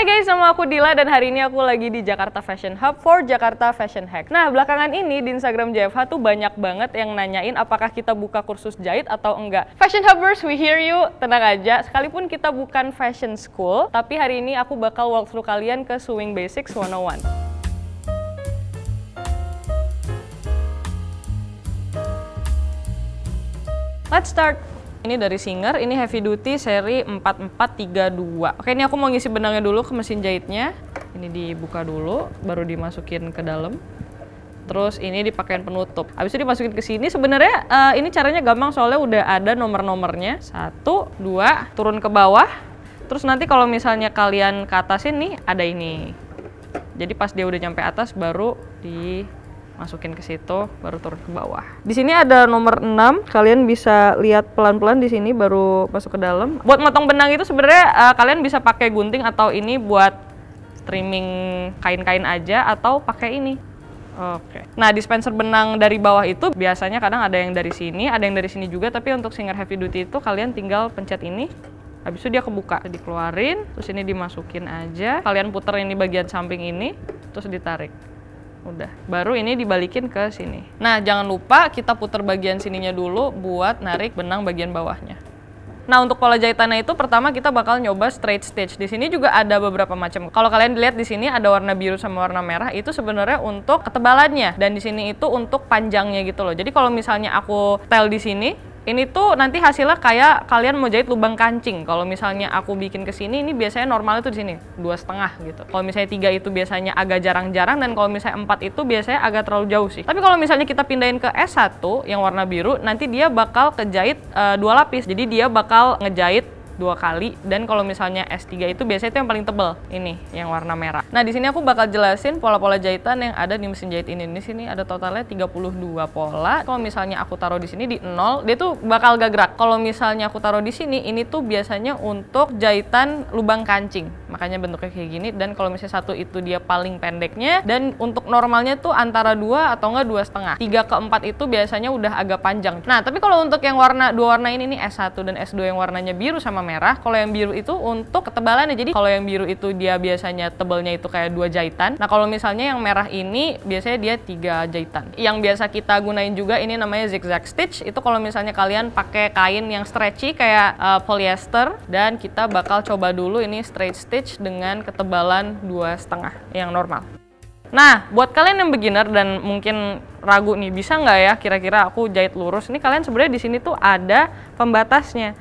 Hai guys, nama aku Dila dan hari ini aku lagi di Jakarta Fashion Hub for Jakarta Fashion Hack. Nah, belakangan ini di Instagram JFH tuh banyak banget yang nanyain apakah kita buka kursus jahit atau enggak. Fashion Hubbers, we hear you. Tenang aja, sekalipun kita bukan fashion school, tapi hari ini aku bakal walkthrough kalian ke Sewing Basics 101. Let's start. Ini dari Singer, ini heavy duty seri 4432. Oke, ini aku mau ngisi benangnya dulu ke mesin jahitnya. Ini dibuka dulu, baru dimasukin ke dalam. Terus ini dipakein penutup. Habis itu dimasukin ke sini. Sebenarnya ini caranya gampang soalnya udah ada nomor-nomornya. 1, 2, turun ke bawah. Terus nanti kalau misalnya kalian ke atasin nih, ada ini. Jadi pas dia udah nyampe atas baru dimasukin ke situ, baru turun ke bawah. Di sini ada nomor 6, kalian bisa lihat pelan-pelan di sini baru masuk ke dalam. Buat motong benang itu sebenarnya kalian bisa pakai gunting atau ini buat trimming kain-kain aja atau pakai ini. Oke. Nah, dispenser benang dari bawah itu biasanya kadang ada yang dari sini, ada yang dari sini juga, tapi untuk Singer heavy duty itu kalian tinggal pencet ini. Habis itu dia kebuka, dikeluarin, terus ini dimasukin aja. Kalian puter ini bagian samping ini, terus ditarik. Udah, baru ini dibalikin ke sini. Nah, jangan lupa kita puter bagian sininya dulu buat narik benang bagian bawahnya. Nah, untuk pola jahitannya itu pertama kita bakal nyoba straight stitch. Di sini juga ada beberapa macam. Kalau kalian lihat di sini ada warna biru sama warna merah, itu sebenarnya untuk ketebalannya, dan di sini itu untuk panjangnya gitu loh. Jadi kalau misalnya aku tel di sini, ini tuh nanti hasilnya kayak kalian mau jahit lubang kancing. Kalau misalnya aku bikin ke sini, ini biasanya normalnya tuh di sini 2,5 gitu. Kalau misalnya 3 itu biasanya agak jarang-jarang, dan kalau misalnya 4 itu biasanya agak terlalu jauh sih. Tapi kalau misalnya kita pindahin ke S1 yang warna biru, nanti dia bakal kejahit 2 lapis. Jadi dia bakal ngejahit 2 kali, dan kalau misalnya S3 itu biasanya itu yang paling tebal, ini yang warna merah. Nah, di sini aku bakal jelasin pola-pola jahitan yang ada di mesin jahit ini. Di sini ada totalnya 32 pola. Kalau misalnya aku taruh di sini di 0, dia tuh bakal gak gerak. Kalau misalnya aku taruh di sini, ini tuh biasanya untuk jahitan lubang kancing. Makanya bentuknya kayak gini, dan kalau misalnya 1 itu dia paling pendeknya, dan untuk normalnya tuh antara 2 atau enggak 2,5. 3 ke 4 itu biasanya udah agak panjang. Nah, tapi kalau untuk yang warna 2 warna ini nih, S1 dan S2 yang warnanya biru sama merah, kalau yang biru itu untuk ketebalannya. Jadi kalau yang biru itu dia biasanya tebalnya itu kayak 2 jahitan. Nah, kalau misalnya yang merah ini biasanya dia 3 jahitan. Yang biasa kita gunain juga ini namanya zigzag stitch. Itu kalau misalnya kalian pakai kain yang stretchy kayak polyester, dan kita bakal coba dulu ini straight stitch dengan ketebalan 2,5 yang normal. Nah, buat kalian yang beginner dan mungkin ragu nih, bisa nggak ya kira-kira aku jahit lurus? Ini kalian sebenarnya di sini tuh ada pembatasnya.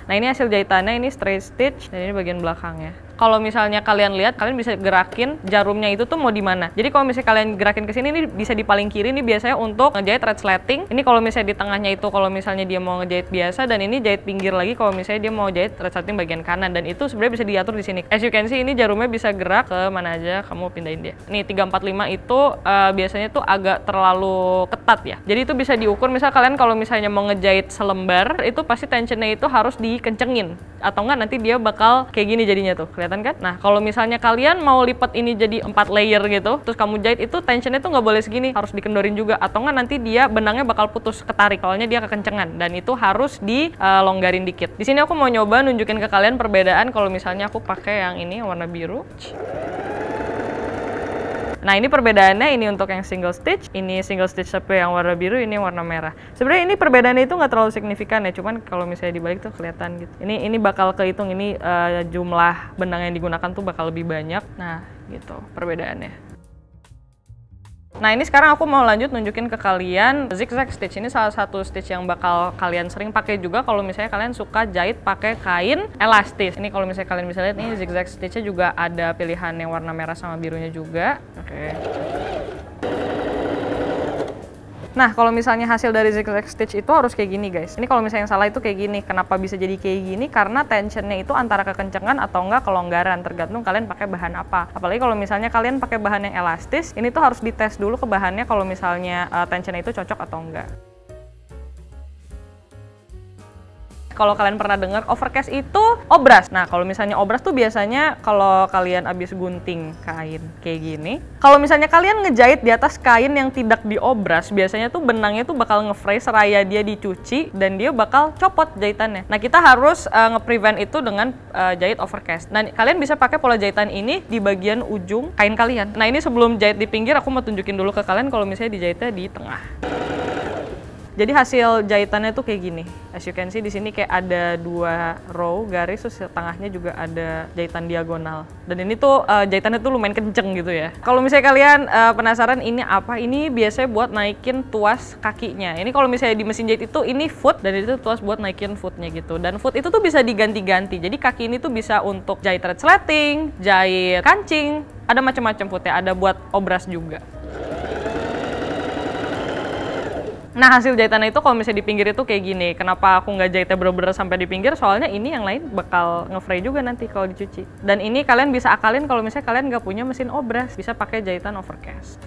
Nah, ini hasil jahitannya, ini straight stitch, dan ini bagian belakangnya. Kalau misalnya kalian lihat, kalian bisa gerakin jarumnya itu tuh mau di mana. Jadi kalau misalnya kalian gerakin ke sini, ini bisa di paling kiri, ini biasanya untuk ngejahit red slatting. Ini kalau misalnya di tengahnya itu kalau misalnya dia mau ngejahit biasa, dan ini jahit pinggir lagi kalau misalnya dia mau jahit red slatting bagian kanan, dan itu sebenarnya bisa diatur di sini. As you can see, ini jarumnya bisa gerak ke mana aja kamu pindahin dia. Nih 345 itu biasanya tuh agak terlalu ketat ya. Jadi itu bisa diukur, misal kalian kalau misalnya mau ngejahit selembar, itu pasti tensionnya itu harus dikencengin, atau enggak nanti dia bakal kayak gini jadinya tuh. Kelihatan kan? Nah, kalau misalnya kalian mau lipat ini jadi 4 layer gitu, terus kamu jahit itu tensionnya tuh nggak boleh segini, harus dikendorin juga, atau nggak nanti dia benangnya bakal putus ketarik, soalnya dia kekencengan, dan itu harus dilonggarin dikit. Di sini aku mau nyoba nunjukin ke kalian perbedaan kalau misalnya aku pakai yang ini warna biru. Nah, ini perbedaannya, ini untuk yang single stitch, ini single stitch sampai yang warna biru, ini warna merah. Sebenarnya ini perbedaannya itu nggak terlalu signifikan ya, cuman kalau misalnya dibalik tuh kelihatan gitu. Ini bakal kehitung, ini jumlah benang yang digunakan tuh bakal lebih banyak. Nah, gitu perbedaannya. Nah, ini sekarang aku mau lanjut nunjukin ke kalian zigzag stitch. Ini salah satu stitch yang bakal kalian sering pakai juga kalau misalnya kalian suka jahit pakai kain elastis. Ini kalau misalnya kalian bisa lihat nih, zigzag stitchnya juga ada pilihan yang warna merah sama birunya juga. Oke. Nah, kalau misalnya hasil dari zigzag stitch itu harus kayak gini guys. Ini kalau misalnya yang salah itu kayak gini. Kenapa bisa jadi kayak gini? Karena tensionnya itu antara kekencengan atau enggak kelonggaran, tergantung kalian pakai bahan apa. Apalagi kalau misalnya kalian pakai bahan yang elastis, ini tuh harus dites dulu ke bahannya kalau misalnya tensionnya itu cocok atau enggak. Kalau kalian pernah dengar, overcast itu obras. Nah, kalau misalnya obras tuh biasanya kalau kalian abis gunting kain kayak gini, kalau misalnya kalian ngejahit di atas kain yang tidak diobras, biasanya tuh benangnya tuh bakal nge-fray seraya dia dicuci dan dia bakal copot jahitannya. Nah, kita harus nge-prevent itu dengan jahit overcast. Nah, kalian bisa pakai pola jahitan ini di bagian ujung kain kalian. Nah, ini sebelum jahit di pinggir, aku mau tunjukin dulu ke kalian kalau misalnya dijahitnya di tengah. Jadi hasil jahitannya tuh kayak gini. As you can see di sini kayak ada 2 row garis, terus tengahnya juga ada jahitan diagonal. Dan ini tuh jahitannya tuh lumayan kenceng gitu ya. Kalau misalnya kalian penasaran ini apa? Ini biasanya buat naikin tuas kakinya. Ini kalau misalnya di mesin jahit itu ini foot, dan itu tuas buat naikin footnya gitu. Dan foot itu tuh bisa diganti-ganti. Jadi kaki ini tuh bisa untuk jahit resleting, jahit kancing, ada macam-macam footnya. Ada buat obras juga. Nah, hasil jahitannya itu kalau misalnya di pinggir itu kayak gini. Kenapa aku nggak jahitnya bener-bener sampai di pinggir? Soalnya ini yang lain bakal nge-fray juga nanti kalau dicuci. Dan ini kalian bisa akalin kalau misalnya kalian nggak punya mesin obras. Bisa pakai jahitan overcast.